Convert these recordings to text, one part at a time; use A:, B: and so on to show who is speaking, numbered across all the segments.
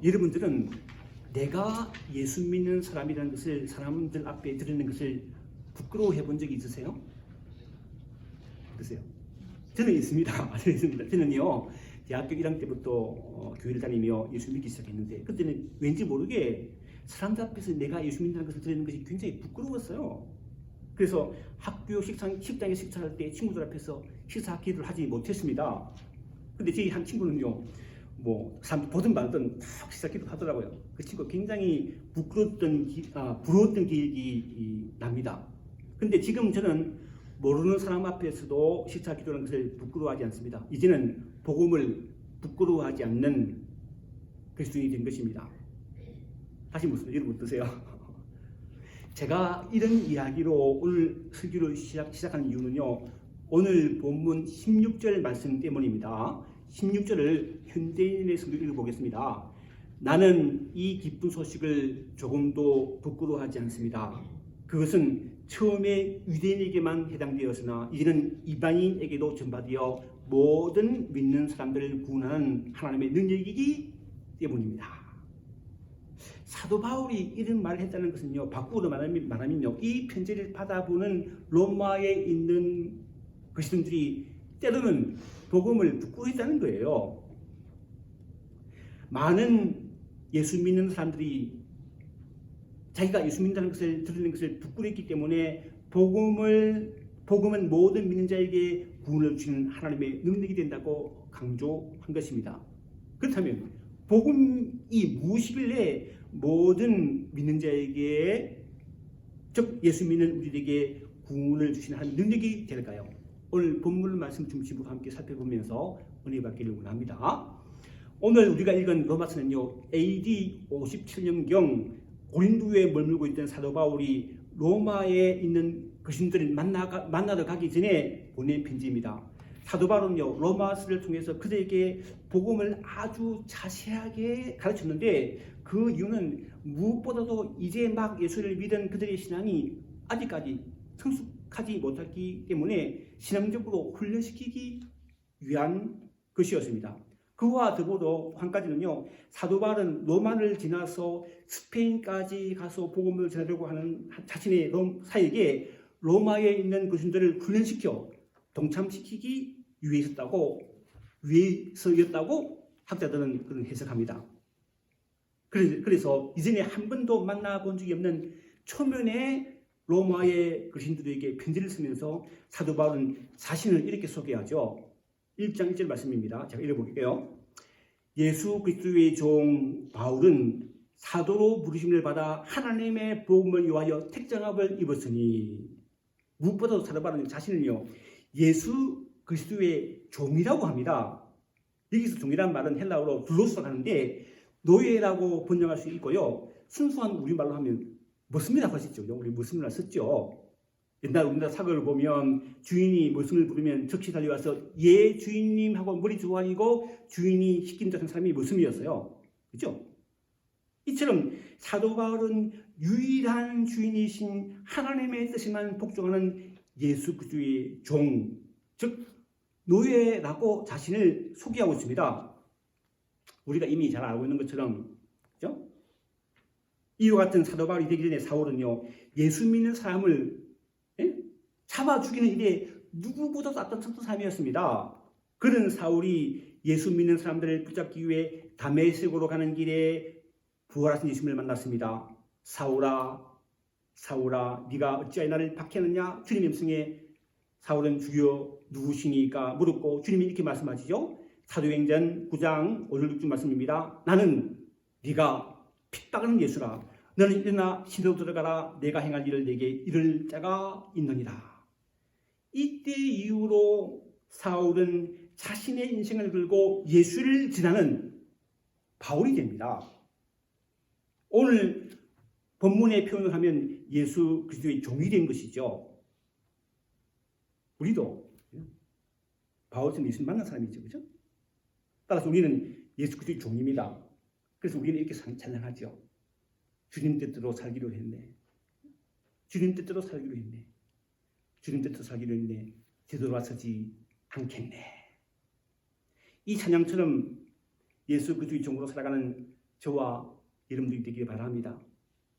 A: 여러분들은 내가 예수 믿는 사람이라는 것을 사람들 앞에 드리는 것을 부끄러워해 본 적이 있으세요? 글쎄요. 저는 있습니다. 저는요, 대학교 1학년 때부터 교회를 다니며 예수 믿기 시작했는데, 그때는 왠지 모르게 사람들 앞에서 내가 예수 믿는다는 것을 드리는 것이 굉장히 부끄러웠어요. 그래서 학교 식당에 식사할 때 친구들 앞에서 식사 기도를 하지 못했습니다. 근데 제 한 친구는요, 사람 보든 말든 탁 식사 기도 하더라고요. 그 친구 굉장히 부러웠던 기억이 납니다. 근데 지금 저는 모르는 사람 앞에서도 식사 기도라는 것을 부끄러워하지 않습니다. 이제는 복음을 부끄러워하지 않는 그리스도인이 된 것입니다. 다시 무슨 여러분 어떠세요? 제가 이런 이야기로 오늘 설교를 시작하는 이유는요, 오늘 본문 16절 말씀 때문입니다. 16절을 현대인의 성경을 읽어보겠습니다. 나는 이 기쁜 소식을 조금도 부끄러워하지 않습니다. 그것은 처음에 유대인에게만 해당되었으나 이제는 이방인에게도 전파되어 모든 믿는 사람들을 구원하는 하나님의 능력이기 때문입니다. 사도 바울이 이런 말을 했다는 것은요, 바꾸어 말하면요, 이 편지를 받아보는 로마에 있는 그리스도인들이 때로는 복음을 부끄러워했다는 거예요. 많은 예수 믿는 사람들이 자기가 예수 믿는다는 것을 들리는 것을 부끄러워했기 때문에 복음은 모든 믿는 자에게 구원을 주시는 하나님의 능력이 된다고 강조한 것입니다. 그렇다면 복음이 무엇이길래 모든 믿는 자에게, 즉 예수 믿는 우리에게 구원을 주시는 한 능력이 될까요? 오늘 본문 말씀 중심으로 함께 살펴보면서 은혜 받기를 원합니다. 오늘 우리가 읽은 로마서는요, AD 57년경 고린도에 머물고 있던 사도 바울이 로마에 있는 그리스도인들을 만나러 가기 전에 보낸 편지입니다. 사도 바울은요, 로마서를 통해서 그들에게 복음을 아주 자세하게 가르쳤는데, 그 이유는 무엇보다도 이제 막 예수를 믿은 그들의 신앙이 아직까지 성숙하지 못했기 때문에 신앙적으로 훈련시키기 위한 것이었습니다. 그와 더불어 한 가지는요, 사도 바울은 로마를 지나서 스페인까지 가서 복음을 전하려고 하는 자신의 사역에 로마에 있는 그리스도인들을 훈련시켜 동참시키기 위해서였다고 학자들은 그런 해석합니다. 그래서 이전에 한 번도 만나본 적이 없는 초면에 로마의 그리스도인들에게 편지를 쓰면서 사도 바울은 자신을 이렇게 소개하죠. 1장 1절 말씀입니다. 제가 읽어볼게요. 예수 그리스도의 종 바울은 사도로 부르심을 받아 하나님의 복음을 위하여 택장함을 입었으니, 무엇보다도 사도 바울은 자신을요, 예수 그리스도의 종이라고 합니다. 여기서 종이란 말은 헬라어로 둘로스라고 하는데 노예라고 번역할 수 있고요, 순수한 우리말로 하면 머슴이라고 하시죠. 우리 머슴이라 썼죠. 옛날 우리나라 사극을 보면 주인이 머슴을 부르면 즉시 달려와서 예 주인님 하고 머리 조아리고 주인이 시킨 듯한 사람이 머슴이었어요. 그렇죠? 이처럼 사도 바울은 유일한 주인이신 하나님의 뜻에만 복종하는 예수 그리스도의 종, 즉 노예라고 자신을 소개하고 있습니다. 우리가 이미 잘 알고 있는 것처럼, 그렇죠? 이와 같은 사도 바울이 되기 전에 사울은요, 예수 믿는 사람을 잡아 죽이는 일에 누구보다도 앞장섰던 사람이었습니다. 그런 사울이 예수 믿는 사람들을 붙잡기 위해 다메섹으로 가는 길에 부활하신 예수님을 만났습니다. 사울아, 사울아, 네가 어찌하여 나를 박해하느냐? 주님 음성에 사울은 주여 누구시니까 물었고, 주님이 이렇게 말씀하시죠. 사도행전 9장 5-6절 말씀입니다. 나는 네가 핍박하는 예수라. 너는 일어나 시내로 들어가라. 내가 행할 일을 내게 이를 자가 있느니라. 이때 이후로 사울은 자신의 인생을 걸고 예수를 전하는 바울이 됩니다. 오늘 본문의 표현을 하면 예수 그리스도의 종이 된 것이죠. 우리도 바울처럼 예수를 만난 사람이죠. 그렇죠? 따라서 우리는 예수 그리스도의 종입니다. 그래서 우리는 이렇게 찬양하죠. 주님 뜻대로 살기로 했네. 주님 뜻대로 살기로 했네. 주님 뜻대로 살기로 했네. 되돌아서지 않겠네. 이 찬양처럼 예수 그리스도의 종으로 살아가는 저와 여러분들이 되길 바랍니다.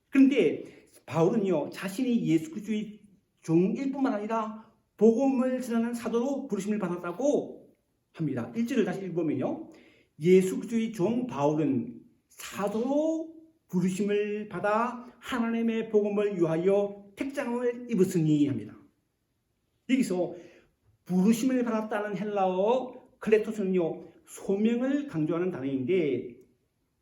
A: 그런데 바울은요, 자신이 예수 그리스도의 종일 뿐만 아니라 복음을 전하는 사도로 부르심을 받았다고 합니다. 1절을 다시 읽어보면요, 예수 그리스도의 종 바울은 사도로 부르심을 받아 하나님의 복음을 위하여 택장을 입었으니 합니다. 여기서 부르심을 받았다는 헬라어 클레토스는요, 소명을 강조하는 단어인데,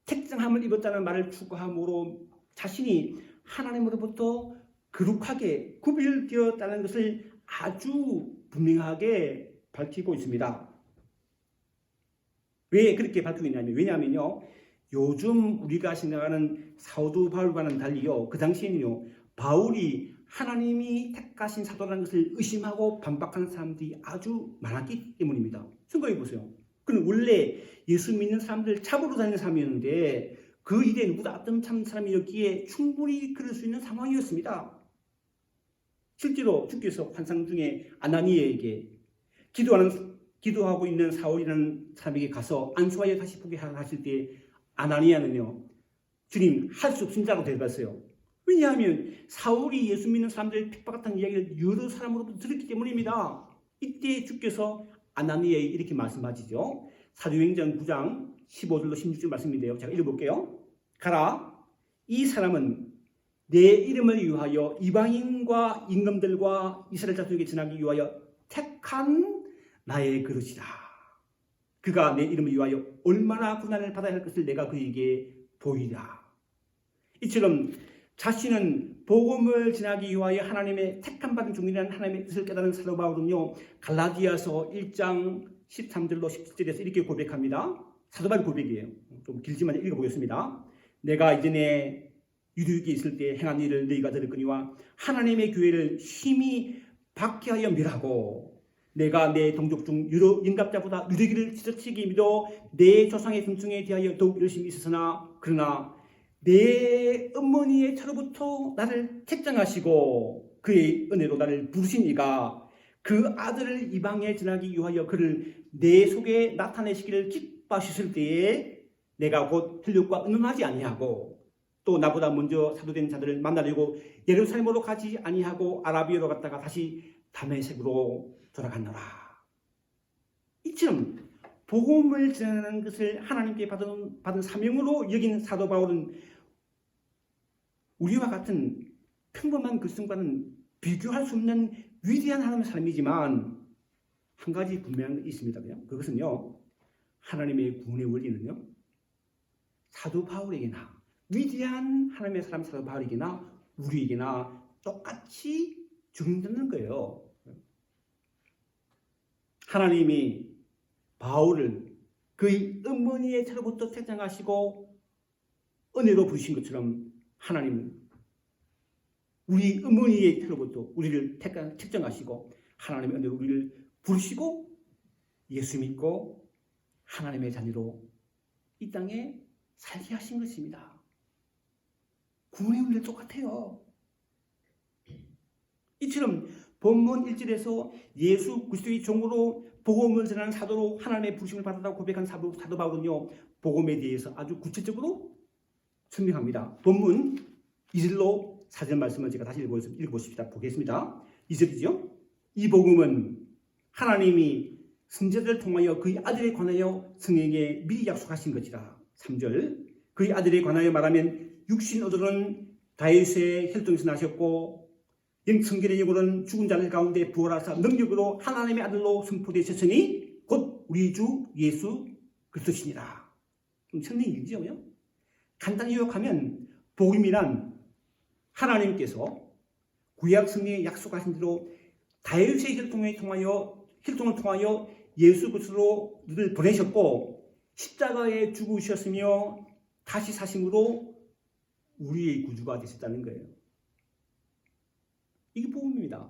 A: 택장함을 입었다는 말을 추가함으로 자신이 하나님으로부터 거룩하게 구별되었다는 것을 아주 분명하게 밝히고 있습니다. 왜 그렇게 밝히고 있냐면, 왜냐하면요, 요즘 우리가 생각하는 사도 바울과는 달리요, 그 당시에는요, 바울이 하나님이 택하신 사도라는 것을 의심하고 반박하는 사람들이 아주 많았기 때문입니다. 생각해 보세요. 그는 원래 예수 믿는 사람들 잡으러 다니는 사람이었는데 그 일에 누구도 앞담참 사람이었기에 충분히 그럴 수 있는 상황이었습니다. 실제로 주께서 환상 중에 아나니에게 기도하고 있는 사울이라는 사람에게 가서 안수하여 다시 보게 하실 때 아나니아는요, 주님, 할 수 없은 자로 대답했어요. 왜냐하면 사울이 예수 믿는 사람들을 핍박했다는 이야기를 여러 사람으로부터 들었기 때문입니다. 이때 주께서 아나니에게 이렇게 말씀하시죠. 사도행전 9장 15절로 16절 말씀인데요. 제가 읽어볼게요. 가라, 이 사람은 내 이름을 위하여 이방인과 임금들과 이스라엘 자손에게 전하기 위하여 택한 나의 그릇이다. 그가 내 이름을 위하여 얼마나 고난을 받아야 할 것을 내가 그에게 보이라. 이처럼 자신은 복음을 전하기 위하여 하나님의 택함 받은 종이라는 하나님의 뜻을 깨달은 사도 바울은요, 갈라디아서 1장 13절로 17절에서 이렇게 고백합니다. 사도 바울 고백이에요. 좀 길지만 읽어보겠습니다. 내가 이전에 유대국에 있을 때 행한 일을 너희가 들었거니와 하나님의 교회를 심히 박해하여 멸하고 내가 내 동족 중 여러 영갑자보다 유대기를 지저치게 믿어 내 조상의 등중에 대하여 더욱 열심히 있었으나 그러나 내 어머니의 차로부터 나를 택정하시고 그의 은혜로 나를 부르신 이가 그 아들을 이방에 전하기 위하여 그를 내 속에 나타내시기를 기뻐하셨을 때에 내가 곧 혈육과 의논하지 아니하고 또 나보다 먼저 사도된 자들을 만나려고 예루살렘으로 가지 아니하고 아라비아로 갔다가 다시 다메섹으로 돌아갔노라. 이처럼 복음을 전하는 것을 하나님께 받은 사명으로 여긴 사도 바울은 우리와 같은 평범한 그리스도인과는 비교할 수 없는 위대한 하나님의 사람이지만 한 가지 분명한 것이 있습니다. 그것은요, 하나님의 구원의 원리는요, 사도 바울에게나 위대한 하나님의 사람 사도 바울에게나 우리에게나 똑같이 적용되는 거예요. 하나님이 바울을 그의 어머니의 차로부터 택정하시고 은혜로 부르신 것처럼 하나님은 우리 어머니의 차로부터 우리를 택정하시고 하나님의 은혜로 우리를 부르시고 예수 믿고 하나님의 자녀로 이 땅에 살게 하신 것입니다. 구원의 원리는 똑같아요. 이처럼 본문 1절에서 예수 그리스도의 종으로 복음을 전하는 사도로 하나님의 부르심을 받았다고 고백한 사도 바울은요, 복음에 대해서 아주 구체적으로 설명합니다. 본문 2절로 4절 말씀을 제가 다시 읽어보십시다. 보겠습니다. 2절이죠. 이 복음은 하나님이 선지자들을 통하여 그의 아들에 관하여 성령에게 미리 약속하신 것이라. 3절. 그의 아들에 관하여 말하면 육신 얻어는 다윗의 혈통에서 나셨고 성결의 영으로는 죽은 자들 가운데 부활하사 능력으로 하나님의 아들로 선포되셨으니 곧 우리 주 예수 그리스도시니라. 좀 설명이 길죠? 간단히 요약하면 복음이란 하나님께서 구약 성경에 약속하신 대로 다윗의 혈통을 통하여 예수 그리스도를 보내셨고 십자가에 죽으셨으며 다시 사심으로 우리의 구주가 되셨다는 거예요. 이게 복음입니다.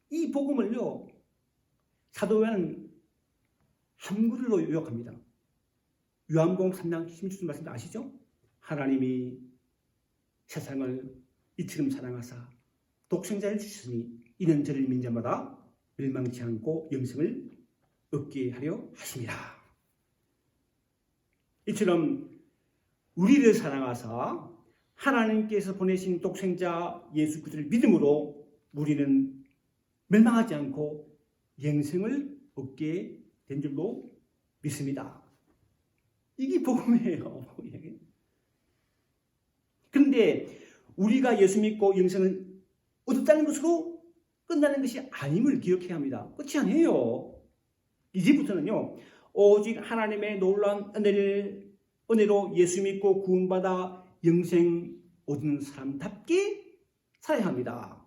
A: 이 복음을요, 사도 요한은 한 구절로 요약합니다. 요한복음 3장 16절 말씀 아시죠? 하나님이 세상을 이처럼 사랑하사 독생자를 주셨으니 이는 저를 믿는 자마다 멸망치 않고 영생을 얻게 하려 하심이라. 이처럼 우리를 사랑하사 하나님께서 보내신 독생자 예수 그리스도를 믿음으로 우리는 멸망하지 않고 영생을 얻게 된 줄로 믿습니다. 이게 복음이에요. 그런데 우리가 예수 믿고 영생을 얻었다는 것으로 끝나는 것이 아님을 기억해야 합니다. 끝이 아니에요. 이제부터는요, 오직 하나님의 놀라운 은혜로 예수 믿고 구원받아 영생 얻는 사람답게 살아야 합니다.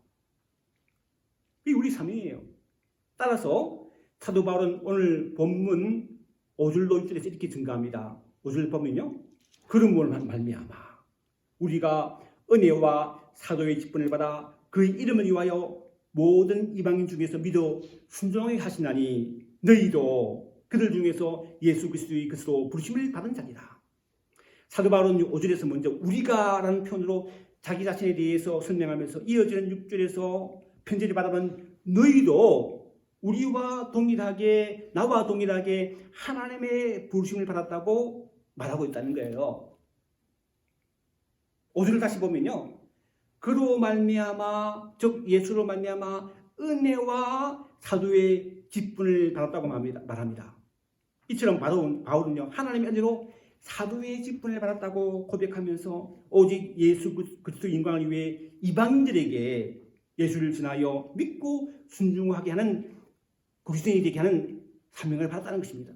A: 이게 우리 삶이에요. 따라서 사도 바울은 오늘 본문 5절로 6절에서 이렇게 증가합니다. 5절 보면요, 그러므로 말미암아 우리가 은혜와 사도의 직분을 받아 그의 이름을 위하여 모든 이방인 중에서 믿어 순종하게 하시나니 너희도 그들 중에서 예수 그리스도의 것으로 부르심을 받은 자니라. 사도 바울은 5절에서 먼저 우리가라는 표현으로 자기 자신에 대해서 설명하면서 이어지는 6절에서 편지를 받아본 너희도 우리와 동일하게, 나와 동일하게 하나님의 부르심을 받았다고 말하고 있다는 거예요. 5절을 다시 보면요, 그로 말미암아, 즉 예수로 말미암아 은혜와 사도의 직분을 받았다고 말합니다. 이처럼 바울은요, 하나님의 은혜로 사도의 직분을 받았다고 고백하면서 오직 예수 그리스도의 영광을 위해 이방인들에게 예수를 전하여 믿고 순종하게 하는 그리스도인이 되게 하는 사명을 받았다는 것입니다.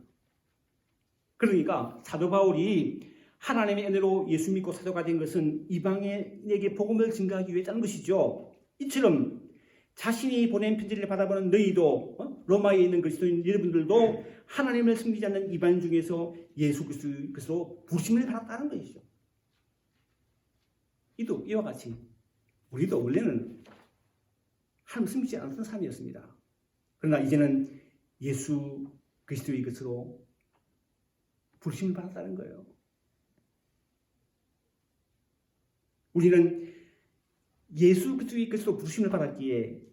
A: 그러니까 사도 바울이 하나님의 은혜로 예수 믿고 사도가 된 것은 이방인에게 복음을 증가하기 위해서라는 것이죠. 이처럼 자신이 보낸 편지를 받아보는 너희도, 로마에 있는 그리스도인 여러분들도 하나님을 섬기지 않는 이방인 중에서 예수 그리스도로 부르심을 받았다는 것이죠. 이와 같이 우리도 원래는 하나님을 섬기지 않았던 사람이었습니다. 그러나 이제는 예수 그리스도의 것으로 부르심을 받았다는 거예요. 우리는 예수 그리스도의 것으로 부르심을 받았기에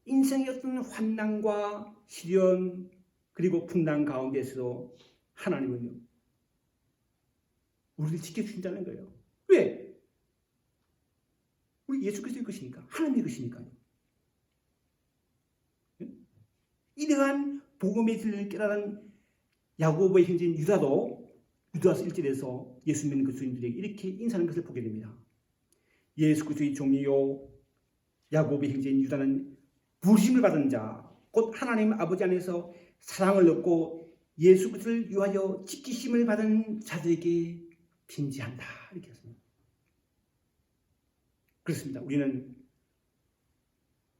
A: 인생의 어떤 환난과 시련 그리고 풍랑 가운데서도 하나님은 우리를 지켜주신다는 거예요. 왜? 우리 예수 그리스도의 것이니까, 하나님의 것이니까요. 이러한 복음의 진리를 깨달은 야고보의 형제인 유다서 1절에서 예수 믿는 그리스도인들에게 이렇게 인사하는 것을 보게 됩니다. 예수 그리스도의 종이요 야고보의 형제인 유다는 부르심을 받은 자, 곧 하나님 아버지 안에서 사랑을 얻고 예수 그리스도를 위하여 지키심을 받은 자들에게 편지한다. 이렇게 했습니다. 그렇습니다. 우리는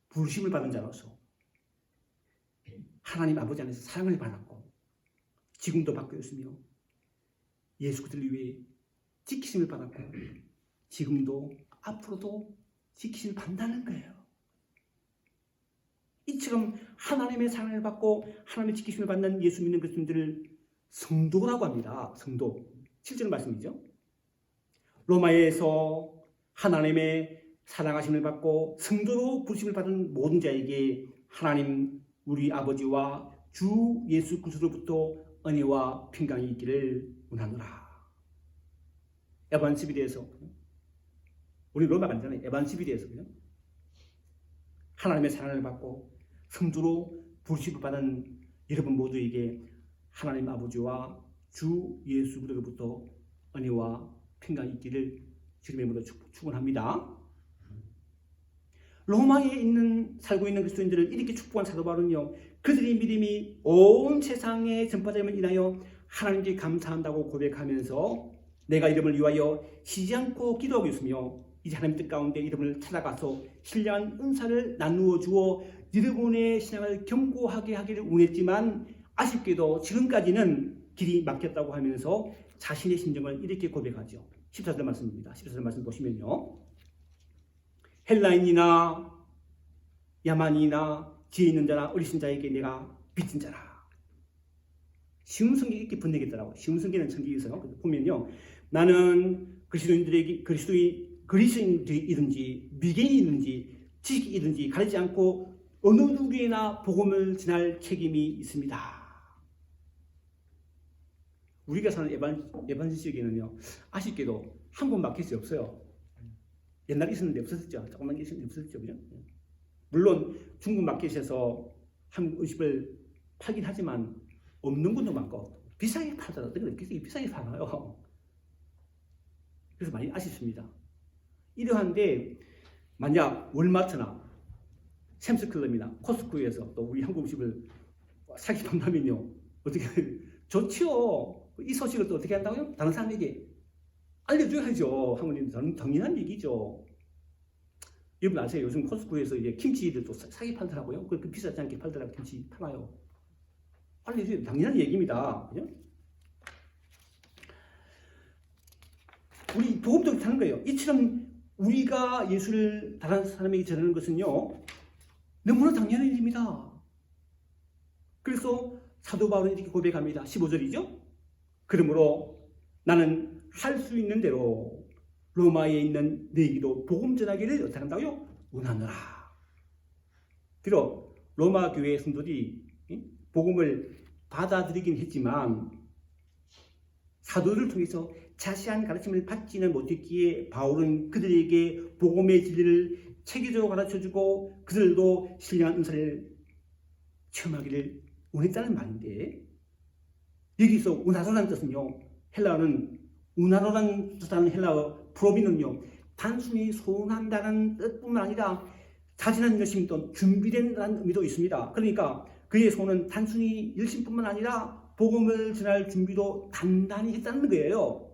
A: 부르심을 받은 자로서 하나님 아버지 안에서 사랑을 받았고 지금도 받고 있으며 예수 그리스도를 위해 지키심을 받았고 지금도 앞으로도 지키심을 받는다는 거예요. 이처럼 하나님의 사랑을 받고 하나님의 지키심을 받는 예수 믿는 그리스도인들을 성도라고 합니다. 성도. 실제로 말씀이죠. 로마에서 하나님의 사랑하심을 받고 성도로 부르심을 받은 모든 자에게 하나님 우리 아버지와 주 예수 그리스도로부터 은혜와 평강이 있기를 원하노라. 에반 12대에서 우리 로마가 아니잖아요. 에반 12대에서 하나님의 사랑을 받고 성도로 부르심을 받은 여러분 모두에게 하나님 아버지와 주 예수 그리스도로부터 은혜와 평강이 있기를 주님의 이름으로 축원합니다. 로마에 살고 있는 그리스도인들을 이렇게 축복한 사도 바울은요, 그들의 믿음이 온 세상에 전파됨을 인하여 하나님께 감사한다고 고백하면서 내가 이름을 위하여 쉬지 않고 기도하고 있으며 이제 하나님 뜻 가운데 이름을 찾아가서 신령한 은사를 나누어 주어 여러분의 신앙을 견고하게 하기를 원했지만 아쉽게도 지금까지는 길이 막혔다고 하면서 자신의 심정을 이렇게 고백하죠. 14절 말씀입니다. 14절 말씀 보시면요, 헬라인이나 야만이나 지혜 있는 자나 어리신 자에게 내가 빚진 자라. 쉬운 성경이 이렇게 번역했더라고요. 쉬운 성경은 성경에서 보면요, 나는 그리스도인이든지 미개인이든지 지식이든지 가리지 않고 어느 누구에나 복음을 전할 책임이 있습니다. 우리가 사는 에반지 지역에는요, 아쉽게도 한국 마켓이 없어요. 옛날에 있었는데 없었죠. 조금만 있었는데 없었죠. 그죠? 물론 중국 마켓에서 한국 음식을 팔긴 하지만 없는 분도 많고 비싸게 팔더라고요. 비싸게 팔아요. 그래서 많이 아쉽습니다. 이러한데 만약 월마트나 샘스클럽이나 코스트코에서 또 우리 한국 음식을 사기 판다면요, 어떻게 좋지요. 이 소식을 또 어떻게 한다고요? 다른 사람에게 알려줘야죠. 한국인들은 당연한 얘기죠. 여러분 아세요? 요즘 코스트코에서 이제 김치를 또 사기 팔더라고요. 그 비싸지 않게 팔더라고요. 김치 팔아요. 알려줘야 당연한 얘기입니다. 그죠? 우리 복음도 하는 거예요. 이처럼 우리가 예수를 다른 사람에게 전하는 것은요, 너무나 당연한 일입니다. 그래서 사도 바울은 이렇게 고백합니다. 15절이죠. 그러므로 나는 할 수 있는 대로 로마에 있는 너희에게도 복음 전하기를 어떻게 한다고요? 원하노라. 비록 로마 교회 성도들이 복음을 받아들이긴 했지만 사도를 통해서 자세한 가르침을 받지는 못했기에 바울은 그들에게 복음의 진리를 체계적으로 가르쳐주고 그들도 신령한 은사를 체험하기를 원했다는 말인데, 여기서 우나로라는 뜻은요, 헬라어는 우나로라는 뜻하는 헬라어 프로비는요, 단순히 소원한다는 뜻뿐만 아니라 자진한 열심 또 준비된다는 의미도 있습니다. 그러니까 그의 소원은 단순히 열심뿐만 아니라 복음을 전할 준비도 단단히 했다는 거예요.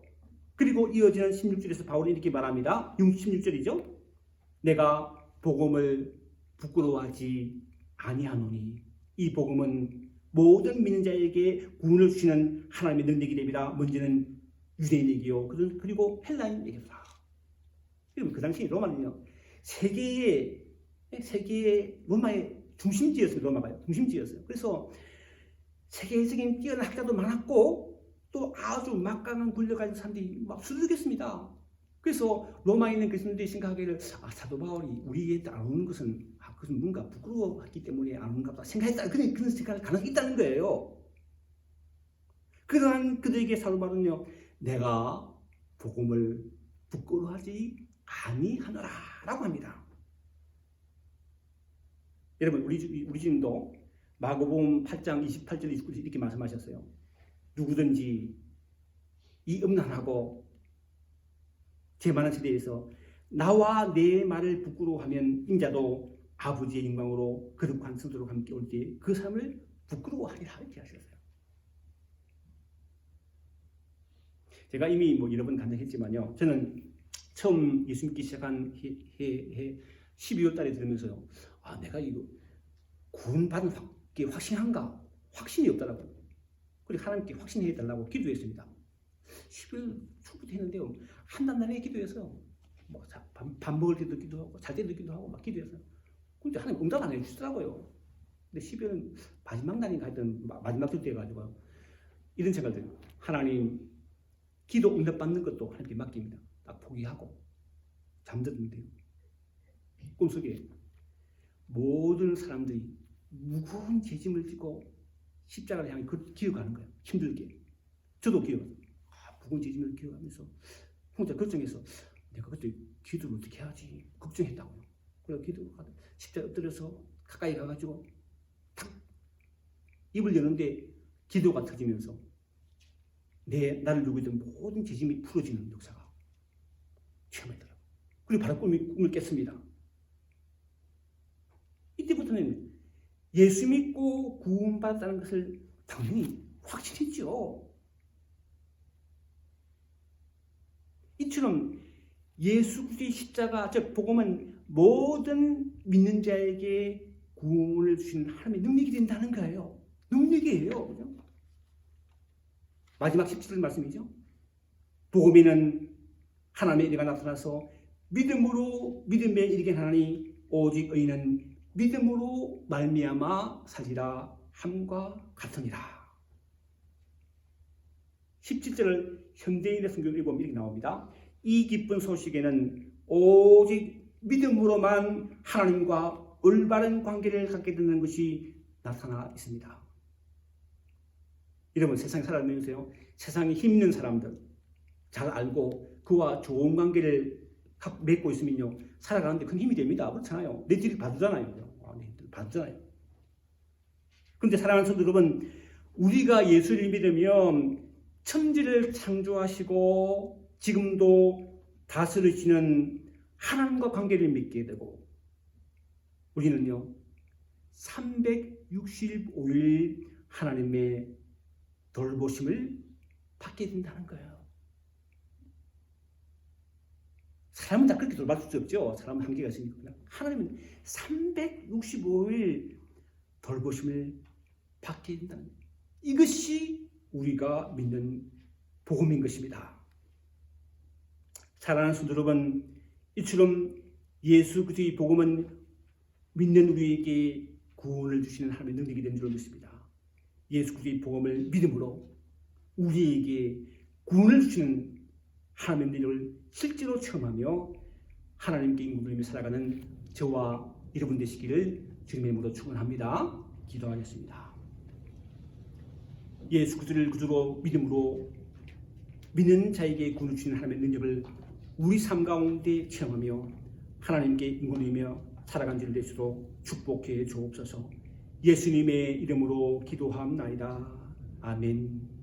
A: 그리고 이어지는 16절에서 바울이 이렇게 말합니다. 16절이죠. 내가 복음을 부끄러워하지 아니하노니 이 복음은 모든 믿는 자에게 구원을 주시는 하나님의 능력이 됩니다. 먼저는 유대인에게요, 그리고 헬라인에게다. 그리고 그 당시 로마는요, 세계의 로마의 중심지였어요. 로마가 중심지였어요. 그래서 세계적인 뛰어난 학자도 많았고 또 아주 막강한 권력 가진 사람들이 막 수두룩했습니다. 그래서 로마에 있는 그리스도인들이 생각하기를 사도 바울이 우리에게 안 오는 것은 그것은 뭔가 부끄러워했기 때문에 안 오는가 보다 생각했다. 그런 생각할 가능성이 있다는 거예요. 그러한 그들에게 사도 바울은요, 내가 복음을 부끄러워하지 아니하노라 라고 합니다. 여러분 우리 주님도 마가복음 8장 28절 29절 이렇게 말씀하셨어요. 누구든지 이 음란하고 제 많은 세대에서 나와 내 말을 부끄러워하면 인자도 아버지의 영광으로 거룩한 성도로 함께 올 때 그 사람을 부끄러워하리라 이렇게 하셨어요. 제가 이미 여러 번 간증했지만요, 저는 처음 예수 믿기 시작한 해 12월 달에 들으면서요, 내가 이거 구원받은 게 확신한가? 확신이 없더라고요. 그리고 하나님께 확신해 달라고 기도했습니다. 10일 초부터 했는데요, 한달 내내 기도해서 밥 먹을 때도 기도하고 잘 때도 기도하고 막 기도했어요. 근데 하나님 응답 안 해주시더라고요. 근데 12월은 마지막 날인가 하여튼 마지막 주 돼가지고 이런 생각을 들어요. 하나님 기도 응답 받는 것도 하나님께 맡깁니다. 딱 포기하고 잠들면 돼요. 꿈속에 모든 사람들이 무거운 죄짐을 지고 십자가를 향해 기어가는 거예요. 힘들게. 저도 기어가요. 무거운 죄짐을 기어가면서 혼자 걱정해서 내가 그때 기도를 어떻게 해야지 걱정했다고요. 그래서 기도가 십자가 엎드려서 가까이 가가지고 탁 입을 여는데 기도가 터지면서 나를 누고 있던 모든 죄짐이 풀어지는 역사가 체험했더라고요. 그리고 바로 꿈을 깼습니다. 이때부터는 예수 믿고 구원받았다는 것을 당연히 확신했죠. 이처럼 예수 그리스도의 십자가, 즉 복음은 모든 믿는 자에게 구원을 주신 하나님의 능력이 된다는 거예요. 능력이에요. 그죠? 마지막 17절 말씀이죠. 복음에는 하나님의 은혜가 나타나서 믿음에 이르게 하나니 오직 의인은 믿음으로 말미암아 살리라 함과 같으니라. 17절을 현대인의 성경을 읽으면 이렇게 나옵니다. 이 기쁜 소식에는 오직 믿음으로만 하나님과 올바른 관계를 갖게 되는 것이 나타나 있습니다. 여러분 세상에 살아가면서요. 세상에 힘 있는 사람들 잘 알고 그와 좋은 관계를 맺고 있으면요. 살아가는데 큰 힘이 됩니다. 그렇잖아요. 내 뒤를 봐주잖아요. 내 뒤를 봐주잖아요. 그런데 사랑하는 성도 여러분, 우리가 예수를 믿으면 천지를 창조하시고 지금도 다스리시는 하나님과 관계를 맺게 되고 우리는요 365일 하나님의 돌보심을 받게 된다는 거예요. 사람은 다 그렇게 돌봐줄 수 없죠. 사람은 한계가 있으니까. 하나님은 365일 돌보심을 받게 된다는 거예요. 이것이 우리가 믿는 복음인 것입니다. 사랑하는 성도 여러분, 이처럼 예수 그리스도의 복음은 믿는 우리에게 구원을 주시는 하나님의 능력이 된 줄 믿습니다. 예수 그리스도의 복음을 믿음으로 우리에게 구원을 주시는 하나님의 능력을 실제로 체험하며 하나님께 인구를 살아가는 저와 여러분 되시기를 주님의 이름으로 축원합니다. 기도하겠습니다. 예수 그리스도를 구주로 믿음으로 믿는 자에게 구원을 주시는 하나님의 능력을 우리 삶 가운데 체험하며 하나님께 인권이며 살아간 줄 되시도록 축복해 주옵소서. 예수님의 이름으로 기도하옵나이다. 아멘.